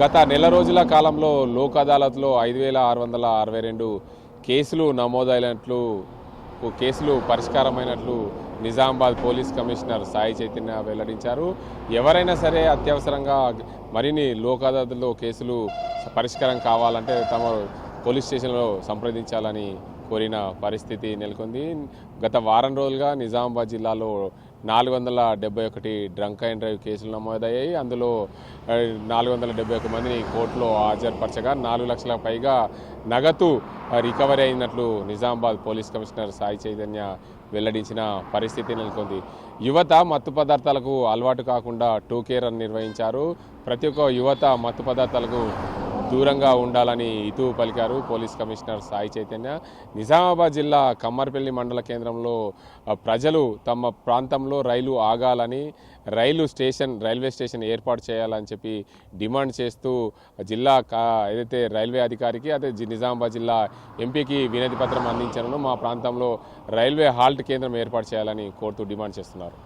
గత నెల రోజుల కాలంలో లోక్ అదాలత్లో 5,662 కేసులు నమోదైనట్లు కేసులు పరిష్కారమైనట్లు నిజామాబాద్ పోలీస్ కమిషనర్ సాయి చైతన్య వెల్లడించారు. ఎవరైనా సరే అత్యవసరంగా మరిన్ని లోక్ అదాలత్లో కేసులు పరిష్కారం కావాలంటే తమ పోలీస్ స్టేషన్లో సంప్రదించాలని కోరిన పరిస్థితి నెలకొంది. గత వారం రోజులుగా నిజామాబాద్ జిల్లాలో 471 డ్రంక్ అండ్ డ్రైవ్ కేసులు నమోదయ్యాయి. అందులో 471 మందిని కోర్టులో హాజరుపరచగా 4 లక్షల పైగా నగదు రికవరీ అయినట్లు నిజామాబాద్ పోలీస్ కమిషనర్ సాయి చైతన్య వెల్లడించిన పరిస్థితి నెలకొంది. యువత మత్తు పదార్థాలకు అలవాటు కాకుండా టూకే రన్ నిర్వహించారు. ప్రతి ఒక్క యువత మత్తు పదార్థాలకు దూరంగా ఉండాలని హితవు పలికారు పోలీస్ కమిషనర్ సాయి చైతన్య. నిజామాబాద్ జిల్లా కమ్మర్పల్లి మండల కేంద్రంలో ప్రజలు తమ ప్రాంతంలో రైలు ఆగాలని, రైల్వే స్టేషన్ ఏర్పాటు చేయాలని చెప్పి డిమాండ్ చేస్తూ జిల్లా ఏదైతే రైల్వే అధికారికి అదే నిజామాబాద్ జిల్లా ఎంపీకి వినతి పత్రం అందించను. మా ప్రాంతంలో రైల్వే హాల్ట్ కేంద్రం ఏర్పాటు చేయాలని కోరుతూ డిమాండ్ చేస్తున్నారు.